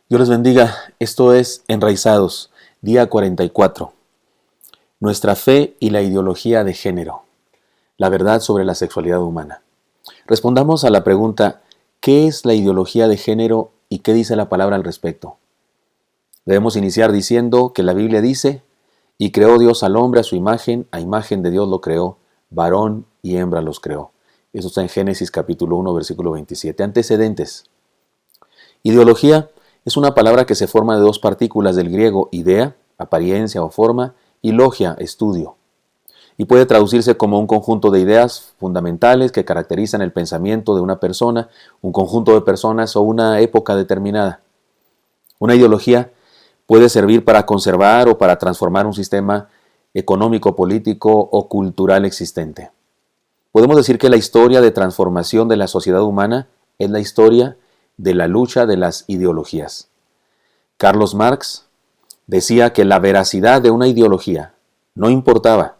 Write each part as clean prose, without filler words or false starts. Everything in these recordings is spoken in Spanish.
Dios les bendiga. Esto es Enraizados, día 44. Nuestra fe y la ideología de género. La verdad sobre la sexualidad humana. Respondamos a la pregunta, ¿qué es la ideología de género y qué dice la palabra al respecto? Debemos iniciar diciendo que la Biblia dice, y creó Dios al hombre a imagen de Dios lo creó, varón y hembra los creó. Eso está en Génesis capítulo 1, versículo 27. Antecedentes. Ideología es una palabra que se forma de dos partículas del griego idea, apariencia o forma, y logia, estudio. Y puede traducirse como un conjunto de ideas fundamentales que caracterizan el pensamiento de una persona, un conjunto de personas o una época determinada. Una ideología puede servir para conservar o para transformar un sistema económico, político o cultural existente. Podemos decir que la historia de transformación de la sociedad humana es la historia de la lucha de las ideologías. Carlos Marx decía que la veracidad de una ideología no importaba,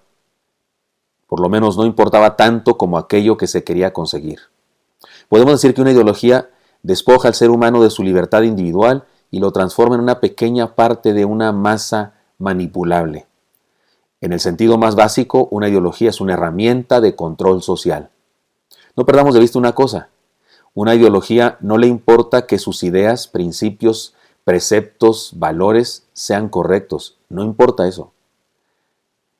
por lo menos no importaba tanto como aquello que se quería conseguir. Podemos decir que una ideología despoja al ser humano de su libertad individual y lo transforma en una pequeña parte de una masa manipulable. En el sentido más básico, una ideología es una herramienta de control social. No perdamos de vista una cosa. Una ideología no le importa que sus ideas, principios, preceptos, valores sean correctos. No importa eso.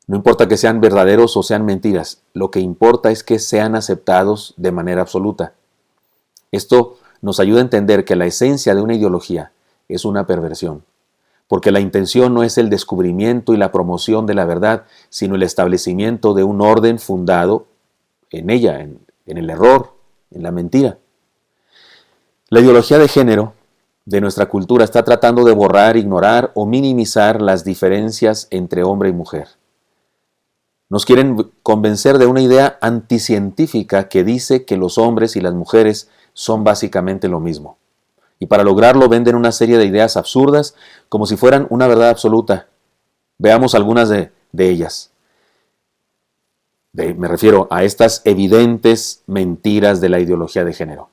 No importa que sean verdaderos o sean mentiras. Lo que importa es que sean aceptados de manera absoluta. Esto nos ayuda a entender que la esencia de una ideología es una perversión. Porque la intención no es el descubrimiento y la promoción de la verdad, sino el establecimiento de un orden fundado en ella, en el error, en la mentira. La ideología de género de nuestra cultura está tratando de borrar, ignorar o minimizar las diferencias entre hombre y mujer. Nos quieren convencer de una idea anticientífica que dice que los hombres y las mujeres son básicamente lo mismo. Y para lograrlo venden una serie de ideas absurdas como si fueran una verdad absoluta. Veamos algunas de ellas. Me refiero a estas evidentes mentiras de la ideología de género.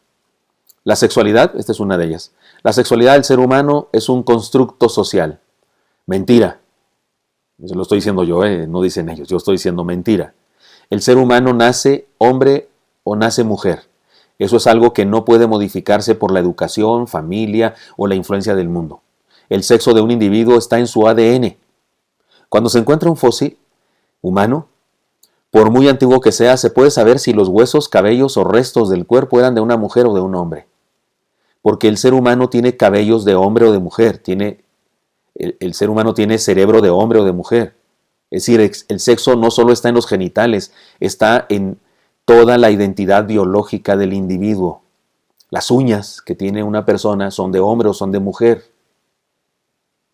La sexualidad, esta es una de ellas. La sexualidad del ser humano es un constructo social. Mentira. Eso lo estoy diciendo yo, no dicen ellos. Yo estoy diciendo mentira. El ser humano nace hombre o nace mujer. Eso es algo que no puede modificarse por la educación, familia o la influencia del mundo. El sexo de un individuo está en su ADN. Cuando se encuentra un fósil humano, por muy antiguo que sea, se puede saber si los huesos, cabellos o restos del cuerpo eran de una mujer o de un hombre. Porque el ser humano tiene cabellos de hombre o de mujer, el ser humano tiene cerebro de hombre o de mujer. Es decir, el sexo no solo está en los genitales, está en toda la identidad biológica del individuo. Las uñas que tiene una persona son de hombre o son de mujer.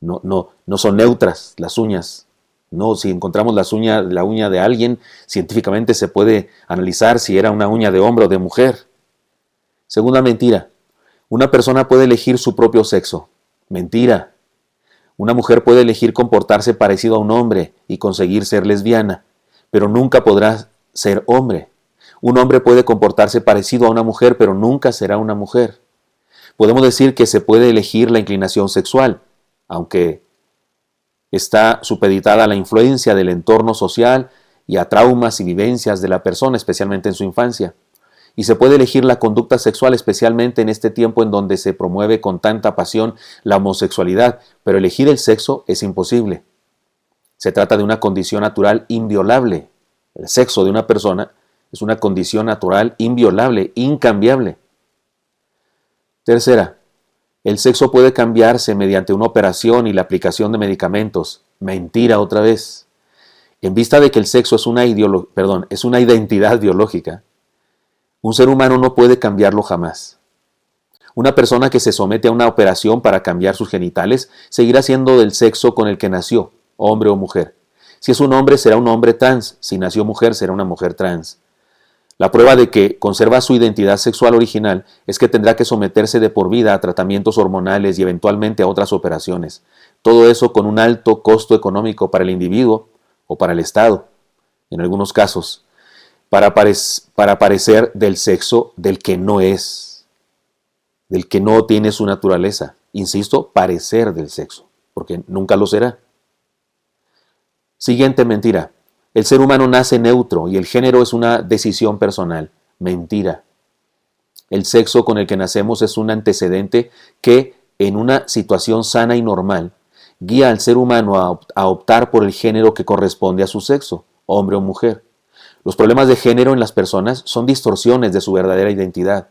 No son neutras las uñas. No, si encontramos la uña de alguien, científicamente se puede analizar si era una uña de hombre o de mujer. Segunda mentira. Una persona puede elegir su propio sexo. Mentira. Una mujer puede elegir comportarse parecido a un hombre y conseguir ser lesbiana, pero nunca podrá ser hombre. Un hombre puede comportarse parecido a una mujer, pero nunca será una mujer. Podemos decir que se puede elegir la inclinación sexual, aunque está supeditada a la influencia del entorno social y a traumas y vivencias de la persona, especialmente en su infancia. Y se puede elegir la conducta sexual, especialmente en este tiempo en donde se promueve con tanta pasión la homosexualidad, pero elegir el sexo es imposible. Se trata de una condición natural inviolable. El sexo de una persona es una condición natural inviolable, incambiable. Tercera, el sexo puede cambiarse mediante una operación y la aplicación de medicamentos. Mentira otra vez. En vista de que el sexo es una identidad biológica, un ser humano no puede cambiarlo jamás. Una persona que se somete a una operación para cambiar sus genitales seguirá siendo del sexo con el que nació, hombre o mujer. Si es un hombre, será un hombre trans. Si nació mujer, será una mujer trans. La prueba de que conserva su identidad sexual original es que tendrá que someterse de por vida a tratamientos hormonales y eventualmente a otras operaciones. Todo eso con un alto costo económico para el individuo o para el Estado, en algunos casos, para parecer del sexo del que no es, del que no tiene su naturaleza. insisto, parecer del sexo, porque nunca lo será. Siguiente mentira. El ser humano nace neutro y el género es una decisión personal. Mentira. El sexo con el que nacemos es un antecedente que, en una situación sana y normal, guía al ser humano a optar por el género que corresponde a su sexo, hombre o mujer. Los problemas de género en las personas son distorsiones de su verdadera identidad,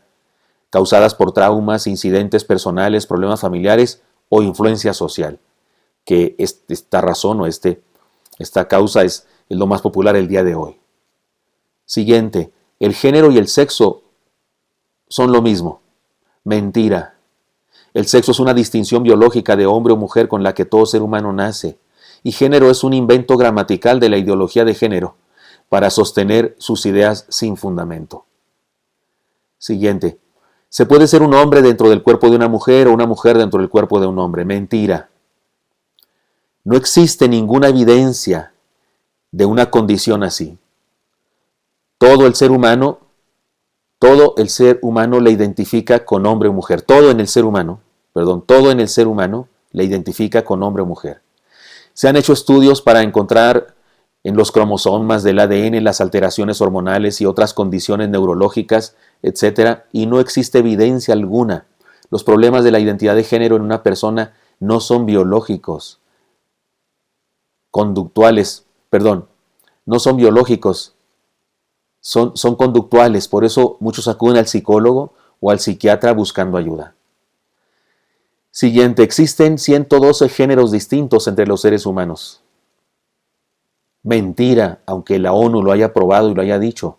causadas por traumas, incidentes personales, problemas familiares o influencia social, que esta razón o esta causa es lo más popular el día de hoy. Siguiente, el género y el sexo son lo mismo. Mentira. El sexo es una distinción biológica de hombre o mujer con la que todo ser humano nace, y género es un invento gramatical de la ideología de género para sostener sus ideas sin fundamento. Siguiente. Se puede ser un hombre dentro del cuerpo de una mujer o una mujer dentro del cuerpo de un hombre. Mentira. No existe ninguna evidencia de una condición así. Todo el ser humano le identifica con hombre o mujer. Todo en el ser humano le identifica con hombre o mujer. Se han hecho estudios para encontrar en los cromosomas del ADN las alteraciones hormonales y otras condiciones neurológicas, etc., y no existe evidencia alguna. Los problemas de la identidad de género en una persona no son biológicos, no son biológicos, son conductuales. Por eso muchos acuden al psicólogo o al psiquiatra buscando ayuda. Siguiente, existen 112 géneros distintos entre los seres humanos. Mentira, aunque la ONU lo haya aprobado y lo haya dicho.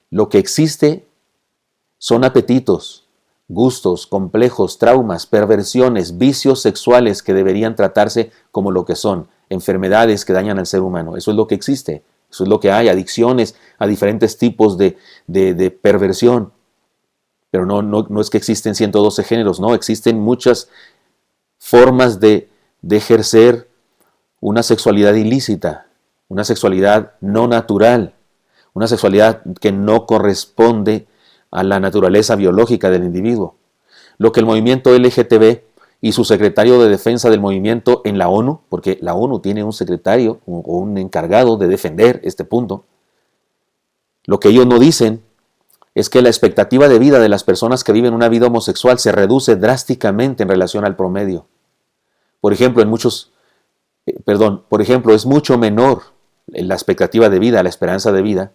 Lo que existe son apetitos, gustos, complejos, traumas, perversiones, vicios sexuales que deberían tratarse como lo que son, enfermedades que dañan al ser humano. Eso es lo que existe, eso es lo que hay, adicciones a diferentes tipos de perversión. Pero no es que existen 112 géneros, no, existen muchas formas de ejercer una sexualidad ilícita, una sexualidad no natural, una sexualidad que no corresponde a la naturaleza biológica del individuo. Lo que el movimiento LGTB y su secretario de defensa del movimiento en la ONU, porque la ONU tiene un secretario o un encargado de defender este punto, lo que ellos no dicen es que la expectativa de vida de las personas que viven una vida homosexual se reduce drásticamente en relación al promedio. Por ejemplo, es mucho menor la expectativa de vida, la esperanza de vida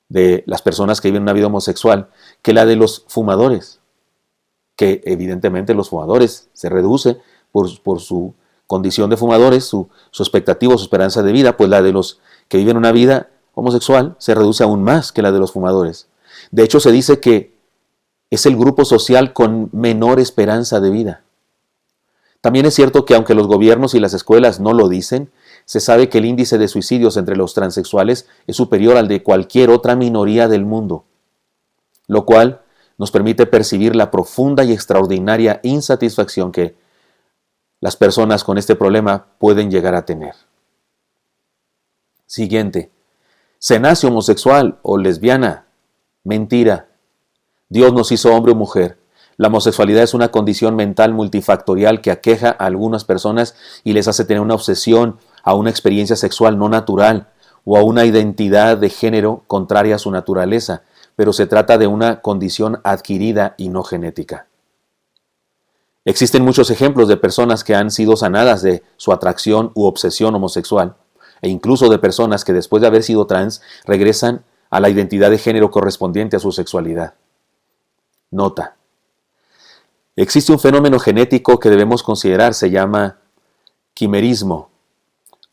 de las personas que viven una vida homosexual que la de los fumadores, que evidentemente los fumadores se reduce por su condición de fumadores, su expectativa, su esperanza de vida, pues la de los que viven una vida homosexual se reduce aún más que la de los fumadores. De hecho, se dice que es el grupo social con menor esperanza de vida. También es cierto que aunque los gobiernos y las escuelas no lo dicen, se sabe que el índice de suicidios entre los transexuales es superior al de cualquier otra minoría del mundo, lo cual nos permite percibir la profunda y extraordinaria insatisfacción que las personas con este problema pueden llegar a tener. Siguiente. ¿Se nace homosexual o lesbiana? Mentira. Dios nos hizo hombre o mujer. La homosexualidad es una condición mental multifactorial que aqueja a algunas personas y les hace tener una obsesión a una experiencia sexual no natural o a una identidad de género contraria a su naturaleza, pero se trata de una condición adquirida y no genética. Existen muchos ejemplos de personas que han sido sanadas de su atracción u obsesión homosexual, e incluso de personas que después de haber sido trans regresan a la identidad de género correspondiente a su sexualidad. Nota. Existe un fenómeno genético que debemos considerar, se llama quimerismo,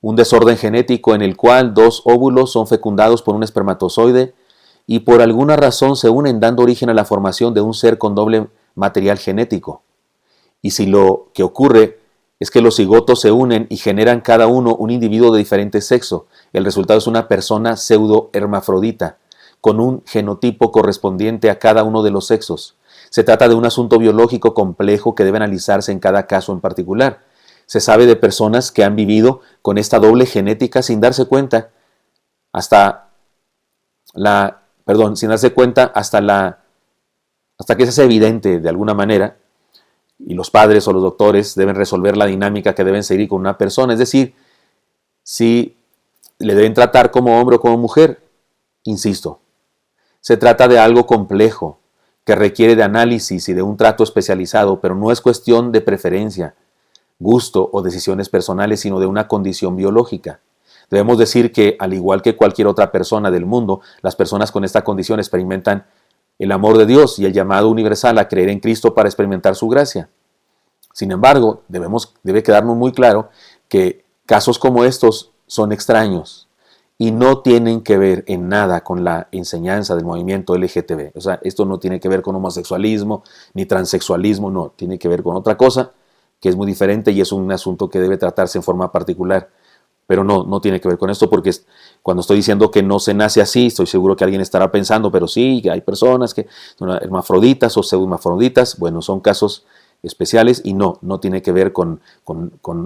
un desorden genético en el cual dos óvulos son fecundados por un espermatozoide y por alguna razón se unen dando origen a la formación de un ser con doble material genético. Y si lo que ocurre es que los cigotos se unen y generan cada uno un individuo de diferente sexo, el resultado es una persona pseudo-hermafrodita, con un genotipo correspondiente a cada uno de los sexos. Se trata de un asunto biológico complejo que debe analizarse en cada caso en particular. Se sabe de personas que han vivido con esta doble genética sin darse cuenta hasta que se hace evidente de alguna manera y los padres o los doctores deben resolver la dinámica que deben seguir con una persona, es decir, si le deben tratar como hombre o como mujer. Insisto, se trata de algo complejo que requiere de análisis y de un trato especializado, pero no es cuestión de preferencia, gusto o decisiones personales, sino de una condición biológica. Debemos decir que, al igual que cualquier otra persona del mundo, las personas con esta condición experimentan el amor de Dios y el llamado universal a creer en Cristo para experimentar su gracia. Sin embargo, debe quedarnos muy claro que casos como estos son extraños y no tienen que ver en nada con la enseñanza del movimiento LGTB. O sea, esto no tiene que ver con homosexualismo ni transexualismo, no, tiene que ver con otra cosa que es muy diferente y es un asunto que debe tratarse en forma particular. Pero no tiene que ver con esto, porque cuando estoy diciendo que no se nace así, estoy seguro que alguien estará pensando, pero sí, hay personas que son hermafroditas o pseudohermafroditas. Bueno, son casos especiales y no tiene que ver con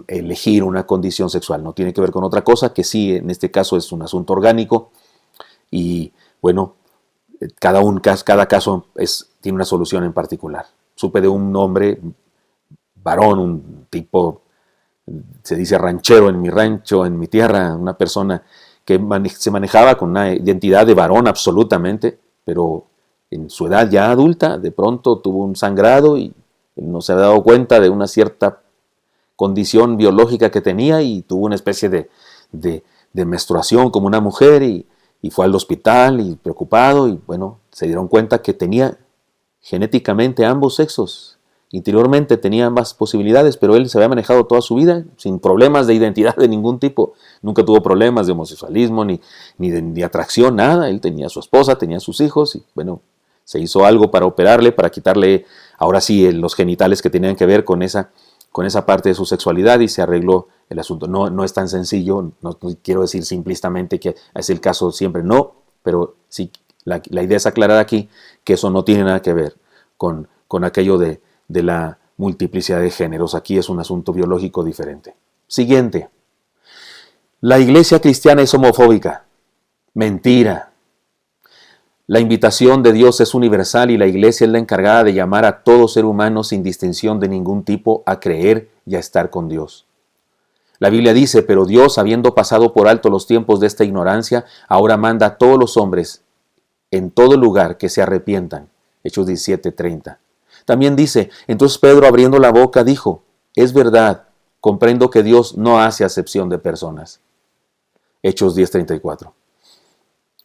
elegir una condición sexual, no tiene que ver con otra cosa, que sí, en este caso es un asunto orgánico y bueno, cada caso tiene una solución en particular. Supe de un hombre, varón, un tipo, se dice ranchero en mi rancho, en mi tierra, una persona que se manejaba con una identidad de varón absolutamente, pero en su edad ya adulta, de pronto tuvo un sangrado y no se había dado cuenta de una cierta condición biológica que tenía y tuvo una especie de menstruación como una mujer y fue al hospital y preocupado y bueno, se dieron cuenta que tenía genéticamente ambos sexos. Interiormente tenía ambas posibilidades, pero él se había manejado toda su vida sin problemas de identidad de ningún tipo. Nunca tuvo problemas de homosexualismo ni de atracción, nada. Él tenía a su esposa, tenía a sus hijos y bueno, se hizo algo para operarle, para quitarle ahora sí los genitales que tenían que ver con esa parte de su sexualidad y se arregló el asunto. No es tan sencillo, no quiero decir simplistamente que es el caso siempre, no, pero sí, la idea es aclarar aquí que eso no tiene nada que ver con aquello de la multiplicidad de géneros. Aquí es un asunto biológico diferente. Siguiente. La iglesia cristiana es homofóbica. Mentira. La invitación de Dios es universal y la iglesia es la encargada de llamar a todo ser humano sin distinción de ningún tipo a creer y a estar con Dios. La Biblia dice, pero Dios, habiendo pasado por alto los tiempos de esta ignorancia, ahora manda a todos los hombres en todo lugar que se arrepientan. Hechos 17:30. También dice, entonces Pedro abriendo la boca dijo, es verdad, comprendo que Dios no hace acepción de personas. Hechos 10:34.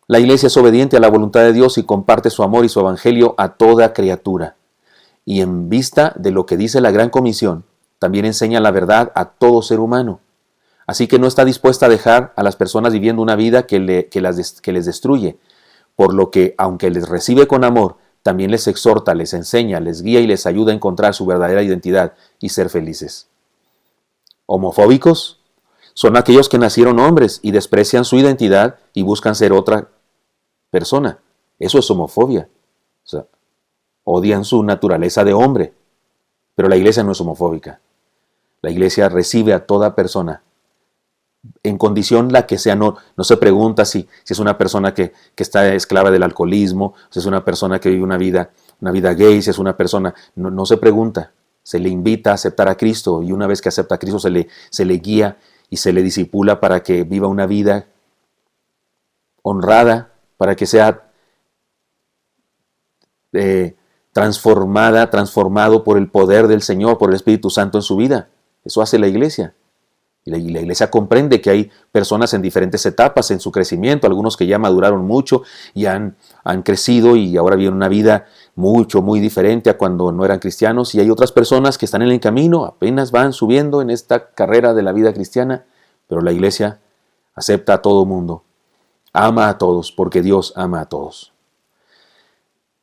La iglesia es obediente a la voluntad de Dios y comparte su amor y su evangelio a toda criatura. Y en vista de lo que dice la Gran Comisión, también enseña la verdad a todo ser humano. Así que no está dispuesta a dejar a las personas viviendo una vida que les destruye, por lo que, aunque les recibe con amor, también les exhorta, les enseña, les guía y les ayuda a encontrar su verdadera identidad y ser felices. ¿Homofóbicos? Son aquellos que nacieron hombres y desprecian su identidad y buscan ser otra persona. Eso es homofobia. O sea, odian su naturaleza de hombre. Pero la iglesia no es homofóbica. La iglesia recibe a toda persona en condición la que sea, no se pregunta si es una persona que está esclava del alcoholismo, si es una persona que vive una vida gay, si es una persona, no se pregunta, se le invita a aceptar a Cristo y una vez que acepta a Cristo se le guía y se le discipula para que viva una vida honrada, para que sea transformado por el poder del Señor, por el Espíritu Santo en su vida. Eso hace la iglesia. Y la iglesia comprende que hay personas en diferentes etapas en su crecimiento, algunos que ya maduraron mucho y han crecido y ahora viven una vida muy diferente a cuando no eran cristianos, y hay otras personas que están en el camino, apenas van subiendo en esta carrera de la vida cristiana, pero la iglesia acepta a todo mundo, ama a todos, porque Dios ama a todos.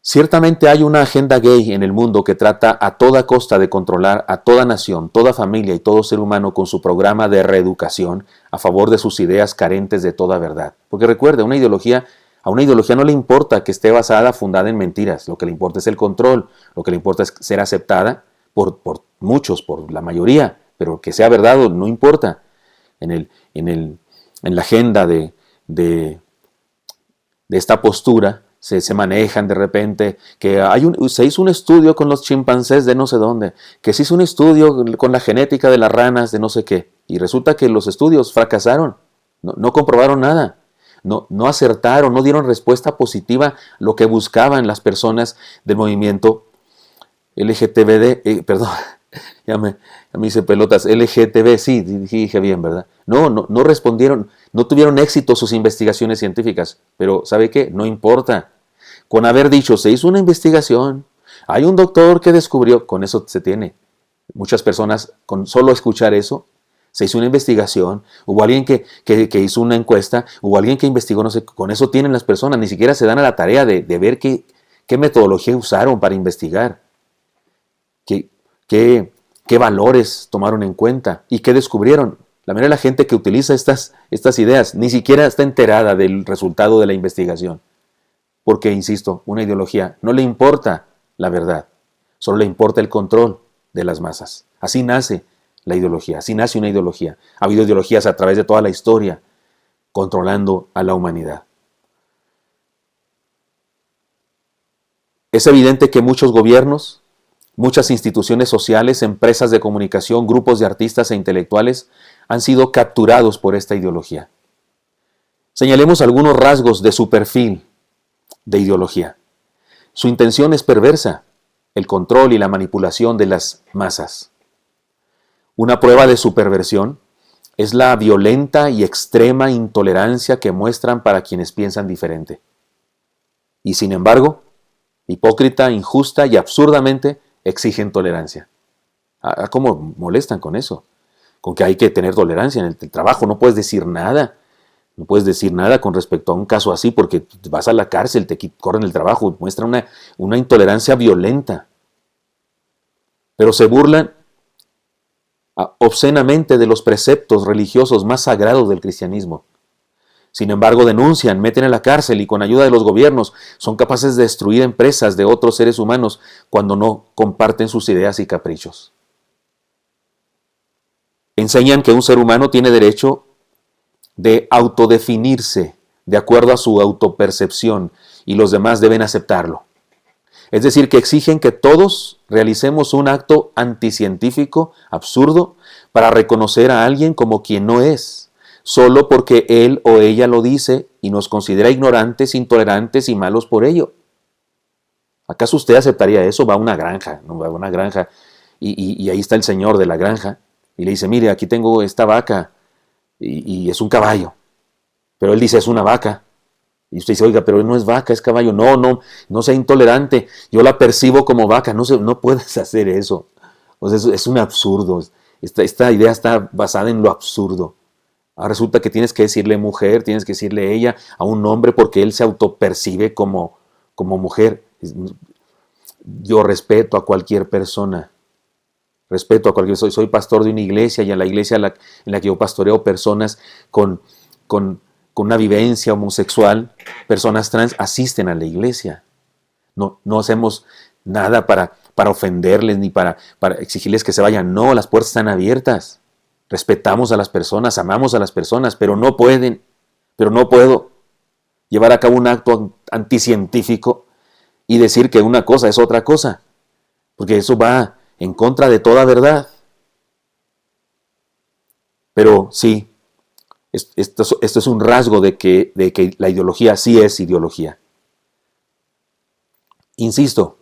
Ciertamente hay una agenda gay en el mundo que trata a toda costa de controlar a toda nación, toda familia y todo ser humano con su programa de reeducación a favor de sus ideas carentes de toda verdad. Porque recuerde, a una ideología no le importa que esté fundada en mentiras, lo que le importa es el control, lo que le importa es ser aceptada por muchos, por la mayoría, pero que sea verdad no importa. En la agenda de esta postura se manejan de repente, que se hizo un estudio con los chimpancés de no sé dónde, que se hizo un estudio con la genética de las ranas de no sé qué, y resulta que los estudios fracasaron, no comprobaron nada, no acertaron, no dieron respuesta positiva a lo que buscaban las personas del movimiento LGTBD, perdón, ya me hice pelotas, LGTB, sí, dije bien, ¿verdad? No respondieron, no tuvieron éxito sus investigaciones científicas, pero ¿sabe qué? No importa. Con haber dicho, se hizo una investigación, hay un doctor que descubrió, con eso se tiene. Muchas personas, con solo escuchar eso, se hizo una investigación, hubo alguien que hizo una encuesta, hubo alguien que investigó, no sé, con eso tienen las personas, ni siquiera se dan a la tarea de ver qué metodología usaron para investigar, qué valores tomaron en cuenta y qué descubrieron. La mayoría de la gente que utiliza estas ideas ni siquiera está enterada del resultado de la investigación. Porque, insisto, una ideología no le importa la verdad, solo le importa el control de las masas. Así nace la ideología, así nace una ideología. Ha habido ideologías a través de toda la historia controlando a la humanidad. Es evidente que muchos gobiernos, muchas instituciones sociales, empresas de comunicación, grupos de artistas e intelectuales han sido capturados por esta ideología. Señalemos algunos rasgos de su perfil de ideología. Su intención es perversa, el control y la manipulación de las masas. Una prueba de su perversión es la violenta y extrema intolerancia que muestran para quienes piensan diferente. Y sin embargo, hipócrita, injusta y absurdamente exigen tolerancia. ¿Cómo molestan con eso? Con que hay que tener tolerancia en el trabajo, no puedes decir nada. No puedes decir nada con respecto a un caso así porque vas a la cárcel, te corren el trabajo, muestra una intolerancia violenta. Pero se burlan obscenamente de los preceptos religiosos más sagrados del cristianismo. Sin embargo, denuncian, meten a la cárcel y con ayuda de los gobiernos son capaces de destruir empresas de otros seres humanos cuando no comparten sus ideas y caprichos. Enseñan que un ser humano tiene derecho de autodefinirse de acuerdo a su autopercepción y los demás deben aceptarlo. Es decir, que exigen que todos realicemos un acto anticientífico, absurdo, para reconocer a alguien como quien no es, solo porque él o ella lo dice y nos considera ignorantes, intolerantes y malos por ello. ¿Acaso usted aceptaría eso? Va a una granja, ¿no? Va a una granja y ahí está el señor de la granja y le dice, mire, aquí tengo esta vaca, y es un caballo, pero él dice es una vaca, y usted dice, oiga, pero no es vaca, es caballo. No sea intolerante, yo la percibo como vaca. No puedes hacer eso. O sea, es un absurdo. Esta idea está basada en lo absurdo. Ahora resulta que tienes que decirle mujer, tienes que decirle ella a un hombre porque él se autopercibe como mujer. Yo respeto a cualquier persona. Soy pastor de una iglesia y en la iglesia en la que yo pastoreo personas con una vivencia homosexual, personas trans, asisten a la iglesia. No hacemos nada para ofenderles ni para exigirles que se vayan. No, las puertas están abiertas. Respetamos a las personas, amamos a las personas, pero no puedo llevar a cabo un acto anticientífico y decir que una cosa es otra cosa, porque eso va en contra de toda verdad. Pero sí, esto es un rasgo de que la ideología sí es ideología. Insisto,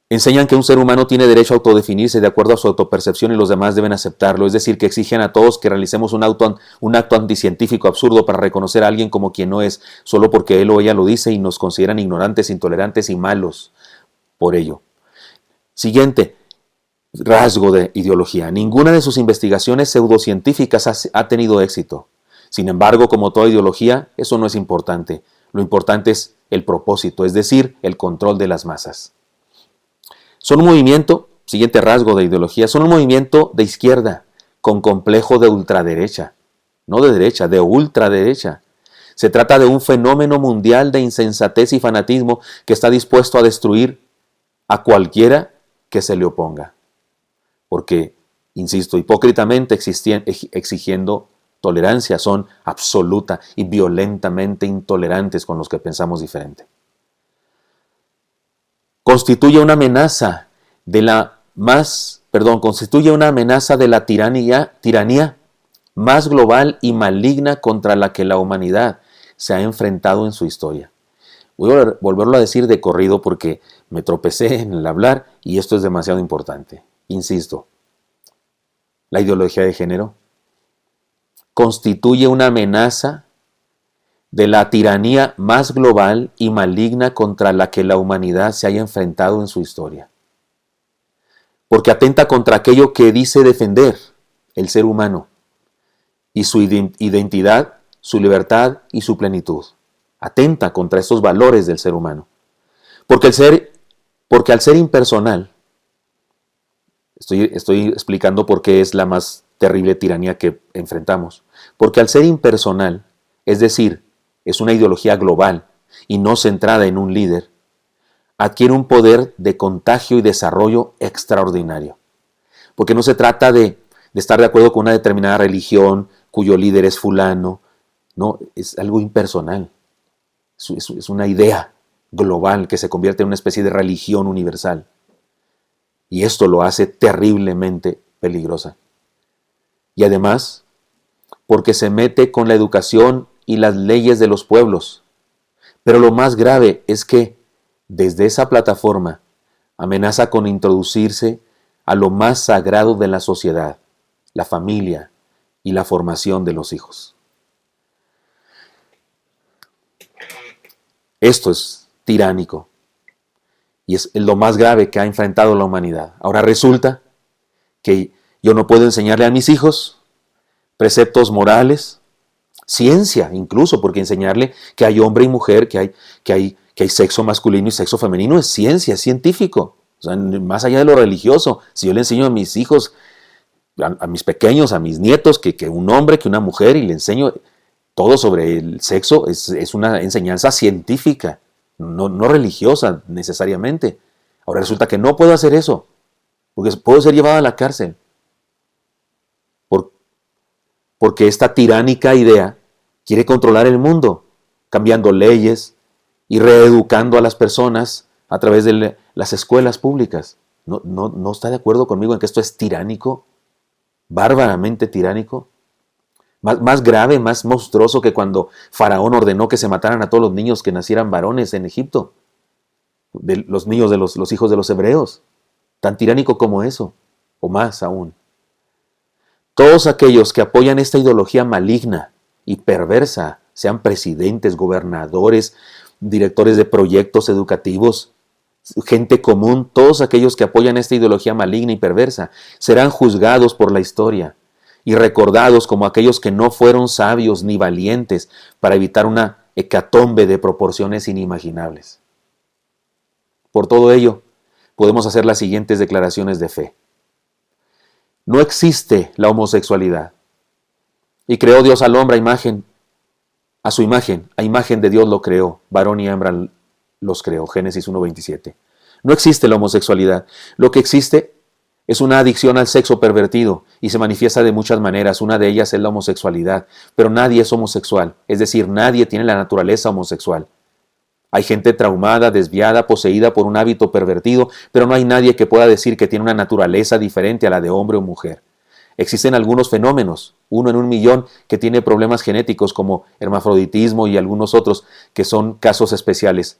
enseñan que un ser humano tiene derecho a autodefinirse de acuerdo a su autopercepción y los demás deben aceptarlo. Es decir, que exigen a todos que realicemos un acto anticientífico absurdo para reconocer a alguien como quien no es, solo porque él o ella lo dice y nos consideran ignorantes, intolerantes y malos por ello. Siguiente rasgo de ideología. Ninguna de sus investigaciones pseudocientíficas ha tenido éxito. Sin embargo, como toda ideología, eso no es importante. Lo importante es el propósito, es decir, el control de las masas. Son un movimiento, siguiente rasgo de ideología, son un movimiento de izquierda con complejo de ultraderecha. No de derecha, de ultraderecha. Se trata de un fenómeno mundial de insensatez y fanatismo que está dispuesto a destruir a cualquiera que se le oponga. Porque, insisto, hipócritamente exigiendo tolerancia son absoluta y violentamente intolerantes con los que pensamos diferente. Constituye una amenaza de la tiranía más global y maligna contra la que la humanidad se ha enfrentado en su historia. Voy a volverlo a decir de corrido porque me tropecé en el hablar y esto es demasiado importante. Insisto, la ideología de género constituye una amenaza de la tiranía más global y maligna contra la que la humanidad se haya enfrentado en su historia. Porque atenta contra aquello que dice defender el ser humano y su identidad, su libertad y su plenitud. Atenta contra estos valores del ser humano. Porque al ser impersonal, estoy explicando por qué es la más terrible tiranía que enfrentamos. Porque al ser impersonal, es decir, es una ideología global y no centrada en un líder, adquiere un poder de contagio y desarrollo extraordinario. Porque no se trata de estar de acuerdo con una determinada religión cuyo líder es fulano. No, es algo impersonal. Es una idea global que se convierte en una especie de religión universal. Y esto lo hace terriblemente peligrosa. Y además, porque se mete con la educación y las leyes de los pueblos. Pero lo más grave es que desde esa plataforma amenaza con introducirse a lo más sagrado de la sociedad, la familia y la formación de los hijos. Esto es tiránico y es lo más grave que ha enfrentado la humanidad. Ahora resulta que yo no puedo enseñarle a mis hijos preceptos morales, ciencia incluso, porque enseñarle que hay hombre y mujer, que hay sexo masculino y sexo femenino es ciencia, es científico. O sea, más allá de lo religioso, si yo le enseño a mis hijos, a mis pequeños, a mis nietos, que un hombre, que una mujer, y le enseño todo sobre el sexo, es una enseñanza científica, no religiosa necesariamente. Ahora resulta que no puedo hacer eso, porque puedo ser llevado a la cárcel. Porque esta tiránica idea quiere controlar el mundo, cambiando leyes y reeducando a las personas a través de las escuelas públicas. ¿No está de acuerdo conmigo en que esto es tiránico? Bárbaramente tiránico. Más grave, más monstruoso que cuando Faraón ordenó que se mataran a todos los niños que nacieran varones en Egipto. De los niños de los hijos de los hebreos. Tan tiránico como eso, o más aún. Todos aquellos que apoyan esta ideología maligna y perversa, sean presidentes, gobernadores, directores de proyectos educativos, gente común, todos aquellos que apoyan esta ideología maligna y perversa, serán juzgados por la historia y recordados como aquellos que no fueron sabios ni valientes para evitar una hecatombe de proporciones inimaginables. Por todo ello, podemos hacer las siguientes declaraciones de fe. No existe la homosexualidad. Y creó Dios al hombre a su imagen, a imagen de Dios lo creó, varón y hembra los creó, Génesis 1:27. No existe la homosexualidad. Lo que existe es una adicción al sexo pervertido y se manifiesta de muchas maneras. Una de ellas es la homosexualidad, pero nadie es homosexual, es decir, nadie tiene la naturaleza homosexual. Hay gente traumada, desviada, poseída por un hábito pervertido, pero no hay nadie que pueda decir que tiene una naturaleza diferente a la de hombre o mujer. Existen algunos fenómenos, 1 en 1.000.000, que tiene problemas genéticos como hermafroditismo y algunos otros que son casos especiales.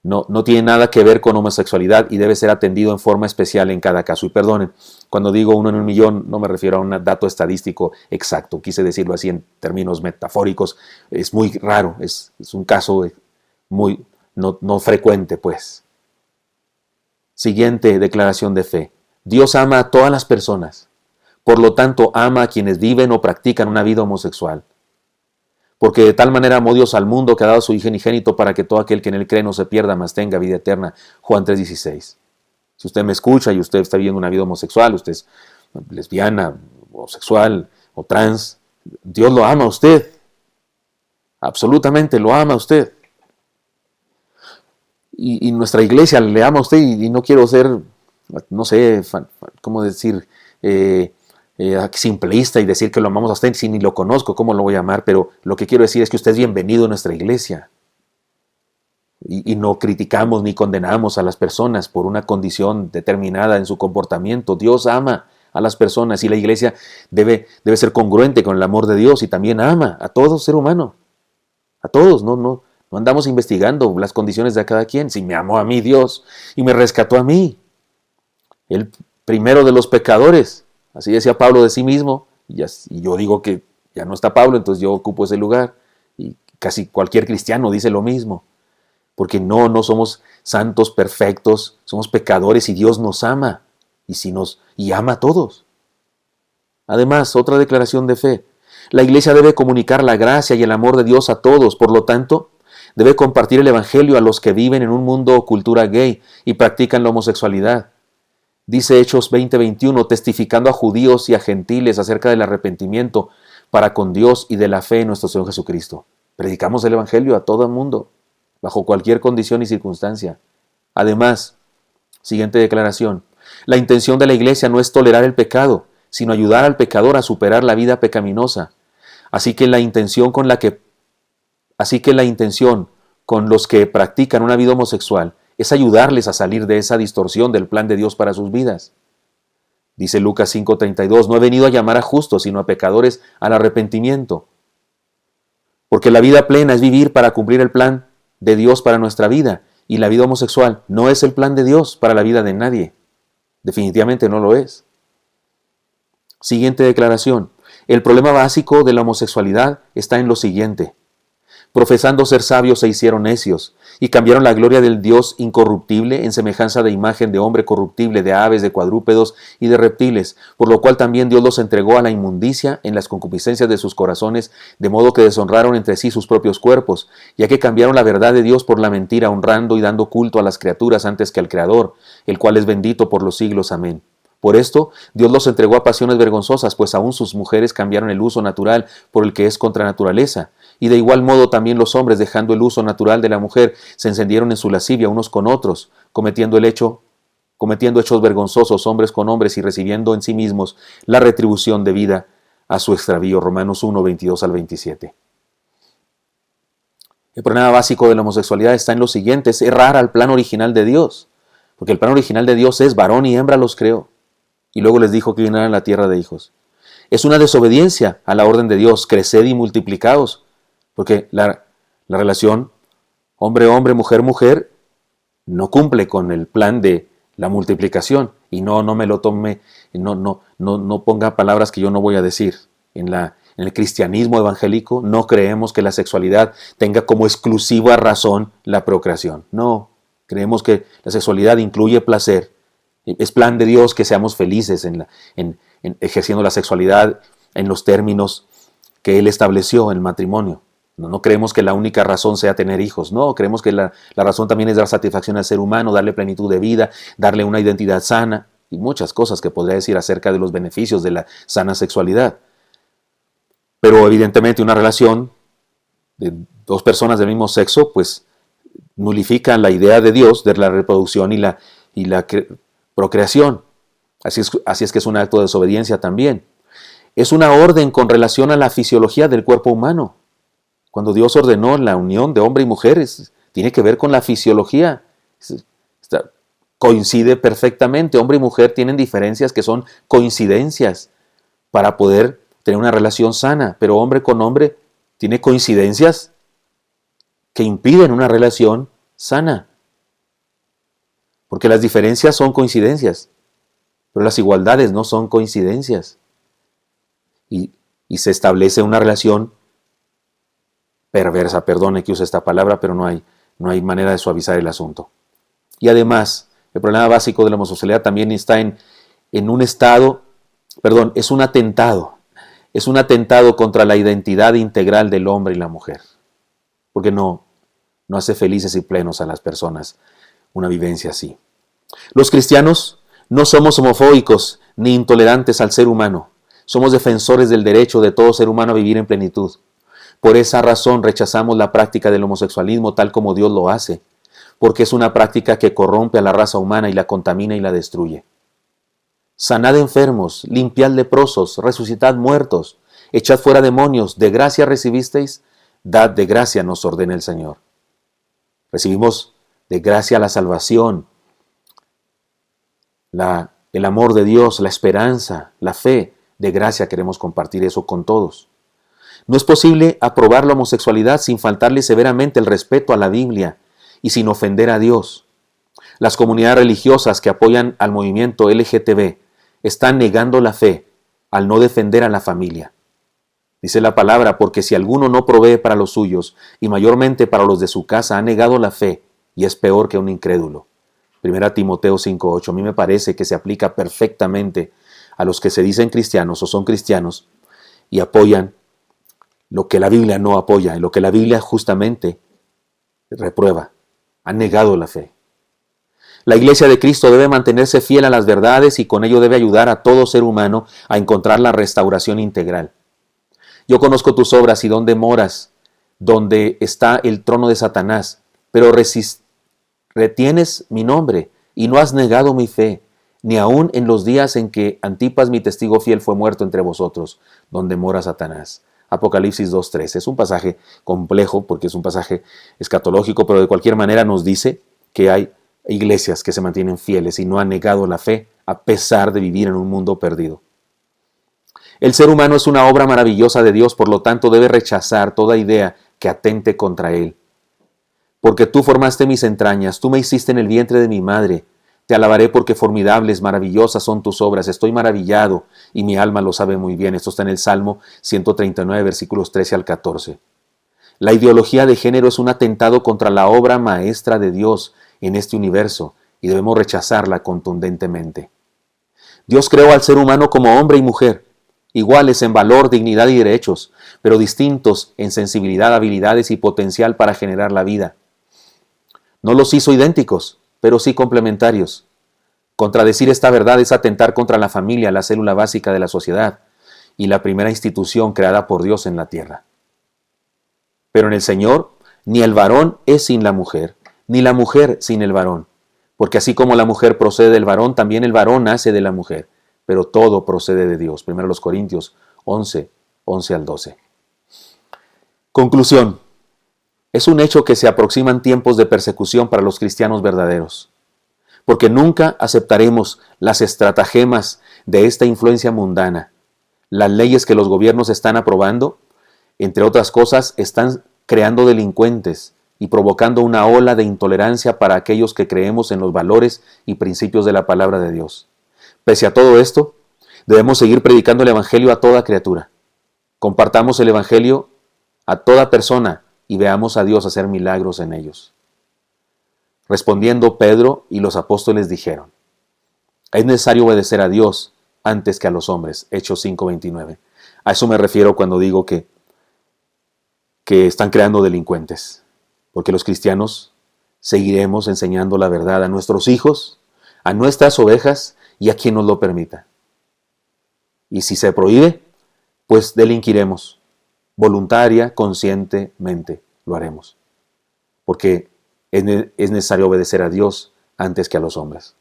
No tiene nada que ver con homosexualidad y debe ser atendido en forma especial en cada caso. Y perdonen, cuando digo 1 en 1.000.000 no me refiero a un dato estadístico exacto, quise decirlo así en términos metafóricos. Es muy raro, es un caso muy no frecuente, pues. Siguiente declaración de fe. Dios ama a todas las personas. Por lo tanto, ama a quienes viven o practican una vida homosexual. Porque de tal manera amó Dios al mundo que ha dado a su Hijo unigénito para que todo aquel que en él cree no se pierda, mas tenga vida eterna. Juan 3:16. Si usted me escucha y usted está viviendo una vida homosexual, usted es lesbiana, homosexual o trans, Dios lo ama a usted. Absolutamente lo ama a usted. Y nuestra iglesia le ama a usted y no quiero ser, no sé, ¿cómo decir? simplista y decir que lo amamos a usted si ni lo conozco, ¿cómo lo voy a amar? Pero lo que quiero decir es que usted es bienvenido a nuestra iglesia. Y no criticamos ni condenamos a las personas por una condición determinada en su comportamiento. Dios ama a las personas y la iglesia debe ser congruente con el amor de Dios y también ama a todo ser humano. A todos, no andamos investigando las condiciones de cada quien. Si me amó a mí Dios y me rescató a mí, el primero de los pecadores, así decía Pablo de sí mismo, y yo digo que ya no está Pablo, entonces yo ocupo ese lugar, y casi cualquier cristiano dice lo mismo. Porque no somos santos perfectos, somos pecadores y Dios nos ama y ama a todos. Además, otra declaración de fe. La iglesia debe comunicar la gracia y el amor de Dios a todos, por lo tanto, debe compartir el evangelio a los que viven en un mundo o cultura gay y practican la homosexualidad. Dice Hechos 20:21, testificando a judíos y a gentiles acerca del arrepentimiento para con Dios y de la fe en nuestro Señor Jesucristo. Predicamos el evangelio a todo el mundo, bajo cualquier condición y circunstancia. Además, siguiente declaración, la intención de la iglesia no es tolerar el pecado, sino ayudar al pecador a superar la vida pecaminosa. Así que la intención con los que practican una vida homosexual es ayudarles a salir de esa distorsión del plan de Dios para sus vidas. Dice Lucas 5:32, no he venido a llamar a justos, sino a pecadores al arrepentimiento. Porque la vida plena es vivir para cumplir el plan de Dios para nuestra vida, y la vida homosexual no es el plan de Dios para la vida de nadie. Definitivamente no lo es. Siguiente declaración. El problema básico de la homosexualidad está en lo siguiente. Profesando ser sabios se hicieron necios, y cambiaron la gloria del Dios incorruptible en semejanza de imagen de hombre corruptible, de aves, de cuadrúpedos y de reptiles, por lo cual también Dios los entregó a la inmundicia en las concupiscencias de sus corazones, de modo que deshonraron entre sí sus propios cuerpos, ya que cambiaron la verdad de Dios por la mentira, honrando y dando culto a las criaturas antes que al Creador, el cual es bendito por los siglos. Amén. Por esto, Dios los entregó a pasiones vergonzosas, pues aún sus mujeres cambiaron el uso natural por el que es contra naturaleza. Y de igual modo también los hombres, dejando el uso natural de la mujer, se encendieron en su lascivia unos con otros, cometiendo hechos vergonzosos hombres con hombres y recibiendo en sí mismos la retribución debida a su extravío. Romanos 1:22-27. El problema básico de la homosexualidad está en lo siguiente, es errar al plan original de Dios, porque el plan original de Dios es varón y hembra los creó, y luego les dijo que llenaran la tierra de hijos. Es una desobediencia a la orden de Dios, creced y multiplicaos, porque la relación hombre-hombre, mujer-mujer no cumple con el plan de la multiplicación. Y no me lo tome, no ponga palabras que yo no voy a decir. En el cristianismo evangélico no creemos que la sexualidad tenga como exclusiva razón la procreación. No, creemos que la sexualidad incluye placer. Es plan de Dios que seamos felices en ejerciendo la sexualidad en los términos que Él estableció en el matrimonio. No creemos que la única razón sea tener hijos, no, creemos que la razón también es dar satisfacción al ser humano, darle plenitud de vida, darle una identidad sana y muchas cosas que podría decir acerca de los beneficios de la sana sexualidad. Pero evidentemente una relación de dos personas del mismo sexo pues nulifica la idea de Dios de la reproducción y la procreación. Así es que es un acto de desobediencia también. Es una orden con relación a la fisiología del cuerpo humano. Cuando Dios ordenó la unión de hombre y mujer, tiene que ver con la fisiología. Coincide perfectamente. Hombre y mujer tienen diferencias que son coincidencias para poder tener una relación sana, pero hombre con hombre tiene coincidencias que impiden una relación sana. Porque las diferencias son coincidencias, pero las igualdades no son coincidencias. Y se establece una relación perversa, perdone que use esta palabra, pero no hay manera de suavizar el asunto. Y además, el problema básico de la homosexualidad también está en un estado, es un atentado contra la identidad integral del hombre y la mujer, porque no hace felices y plenos a las personas una vivencia así. Los cristianos no somos homofóbicos ni intolerantes al ser humano, somos defensores del derecho de todo ser humano a vivir en plenitud. Por esa razón rechazamos la práctica del homosexualismo tal como Dios lo hace, porque es una práctica que corrompe a la raza humana y la contamina y la destruye. sanad enfermos, limpiad leprosos, resucitad muertos, echad fuera demonios, de gracia recibisteis, dad de gracia, nos ordena el Señor. Recibimos de gracia la salvación, el amor de Dios, la esperanza, la fe. De gracia queremos compartir eso con todos. No es posible aprobar la homosexualidad sin faltarle severamente el respeto a la Biblia y sin ofender a Dios. Las comunidades religiosas que apoyan al movimiento LGTB están negando la fe al no defender a la familia. Dice la palabra, porque si alguno no provee para los suyos y mayormente para los de su casa, ha negado la fe y es peor que un incrédulo. 1 Timoteo 5:8. A mí me parece que se aplica perfectamente a los que se dicen cristianos o son cristianos y apoyan lo que la Biblia no apoya, y lo que la Biblia justamente reprueba. Han negado la fe. La Iglesia de Cristo debe mantenerse fiel a las verdades y con ello debe ayudar a todo ser humano a encontrar la restauración integral. Yo conozco tus obras y dónde moras, donde está el trono de Satanás, pero retienes mi nombre y no has negado mi fe, ni aun en los días en que Antipas, mi testigo fiel, fue muerto entre vosotros, donde mora Satanás. Apocalipsis 2:13. Es un pasaje complejo porque es un pasaje escatológico, pero de cualquier manera nos dice que hay iglesias que se mantienen fieles y no han negado la fe a pesar de vivir en un mundo perdido. El ser humano es una obra maravillosa de Dios, por lo tanto debe rechazar toda idea que atente contra él. Porque tú formaste mis entrañas, tú me hiciste en el vientre de mi madre. Te alabaré porque formidables, maravillosas son tus obras. Estoy maravillado y mi alma lo sabe muy bien. Esto está en el Salmo 139, versículos 13 al 14. La ideología de género es un atentado contra la obra maestra de Dios en este universo y debemos rechazarla contundentemente. Dios creó al ser humano como hombre y mujer, iguales en valor, dignidad y derechos, pero distintos en sensibilidad, habilidades y potencial para generar la vida. No los hizo idénticos, pero sí complementarios. Contradecir esta verdad es atentar contra la familia, la célula básica de la sociedad y la primera institución creada por Dios en la tierra. Pero en el Señor, ni el varón es sin la mujer, ni la mujer sin el varón, porque así como la mujer procede del varón, también el varón nace de la mujer, pero todo procede de Dios. 1 Corintios 11, 11 al 12. Conclusión. Es un hecho que se aproximan tiempos de persecución para los cristianos verdaderos, porque nunca aceptaremos las estratagemas de esta influencia mundana. Las leyes que los gobiernos están aprobando, entre otras cosas, están creando delincuentes y provocando una ola de intolerancia para aquellos que creemos en los valores y principios de la palabra de Dios. Pese a todo esto, debemos seguir predicando el Evangelio a toda criatura. Compartamos el Evangelio a toda persona y veamos a Dios hacer milagros en ellos. Respondiendo Pedro y los apóstoles dijeron, es necesario obedecer a Dios antes que a los hombres. Hechos 5:29. A eso me refiero cuando digo que están creando delincuentes, porque los cristianos seguiremos enseñando la verdad a nuestros hijos, a nuestras ovejas y a quien nos lo permita. Y si se prohíbe, pues delinquiremos. Voluntaria, conscientemente lo haremos. Porque es necesario obedecer a Dios antes que a los hombres.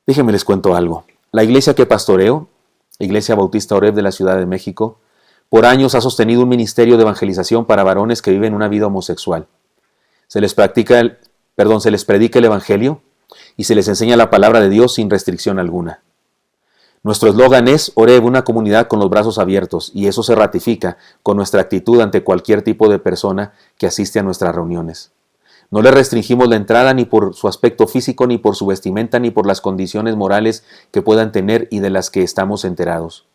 Déjenme les cuento algo. La iglesia que pastoreo, Iglesia Bautista Oreb de la Ciudad de México, por años ha sostenido un ministerio de evangelización para varones que viven una vida homosexual. Se les predica el Evangelio y se les enseña la palabra de Dios sin restricción alguna. Nuestro eslogan es Oreb, una comunidad con los brazos abiertos, y eso se ratifica con nuestra actitud ante cualquier tipo de persona que asiste a nuestras reuniones. No le restringimos la entrada ni por su aspecto físico, ni por su vestimenta, ni por las condiciones morales que puedan tener y de las que estamos enterados.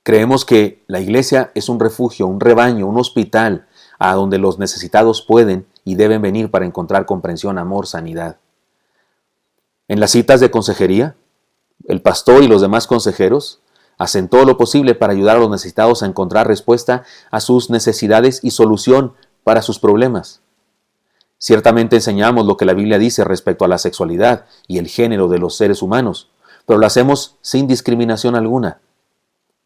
Creemos que la iglesia es un refugio, un rebaño, un hospital, a donde los necesitados pueden y deben venir para encontrar comprensión, amor, sanidad. En las citas de consejería, el pastor y los demás consejeros hacen todo lo posible para ayudar a los necesitados a encontrar respuesta a sus necesidades y solución para sus problemas. Ciertamente enseñamos lo que la Biblia dice respecto a la sexualidad y el género de los seres humanos, pero lo hacemos sin discriminación alguna,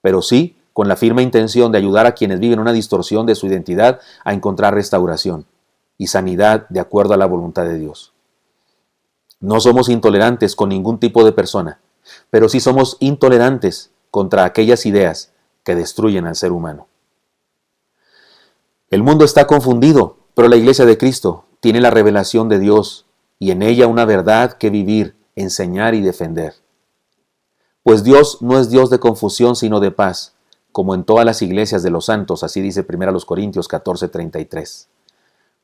pero sí con la firme intención de ayudar a quienes viven una distorsión de su identidad a encontrar restauración y sanidad de acuerdo a la voluntad de Dios. No somos intolerantes con ningún tipo de persona, pero sí somos intolerantes contra aquellas ideas que destruyen al ser humano. El mundo está confundido, pero la Iglesia de Cristo tiene la revelación de Dios y en ella una verdad que vivir, enseñar y defender. Pues Dios no es Dios de confusión, sino de paz, como en todas las iglesias de los santos, así dice 1 Corintios 14:33.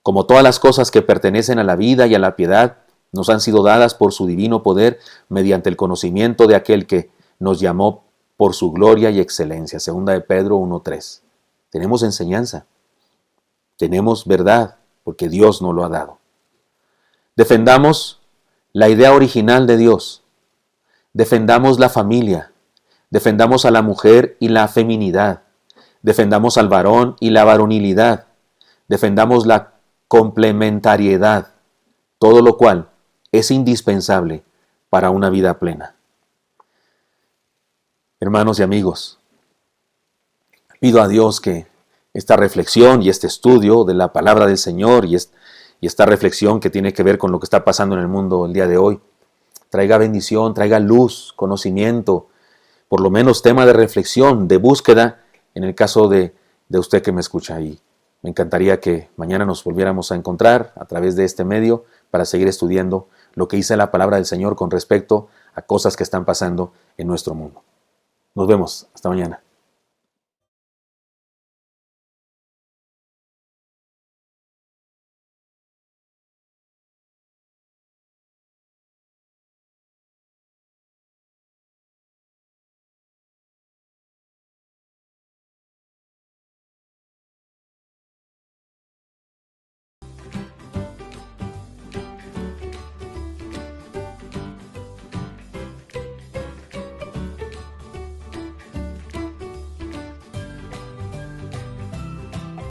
Como todas las cosas que pertenecen a la vida y a la piedad, nos han sido dadas por su divino poder mediante el conocimiento de aquel que nos llamó por su gloria y excelencia. 2 de Pedro 1:3. Tenemos enseñanza, tenemos verdad, porque Dios nos lo ha dado. Defendamos la idea original de Dios. Defendamos la familia, defendamos a la mujer y la feminidad, defendamos al varón y la varonilidad, defendamos la complementariedad, todo lo cual es indispensable para una vida plena. Hermanos y amigos, pido a Dios que esta reflexión y este estudio de la palabra del Señor y esta reflexión que tiene que ver con lo que está pasando en el mundo el día de hoy, traiga bendición, traiga luz, conocimiento, por lo menos tema de reflexión, de búsqueda, en el caso de usted que me escucha. Y me encantaría que mañana nos volviéramos a encontrar a través de este medio para seguir estudiando lo que dice la palabra del Señor con respecto a cosas que están pasando en nuestro mundo. Nos vemos. Hasta mañana.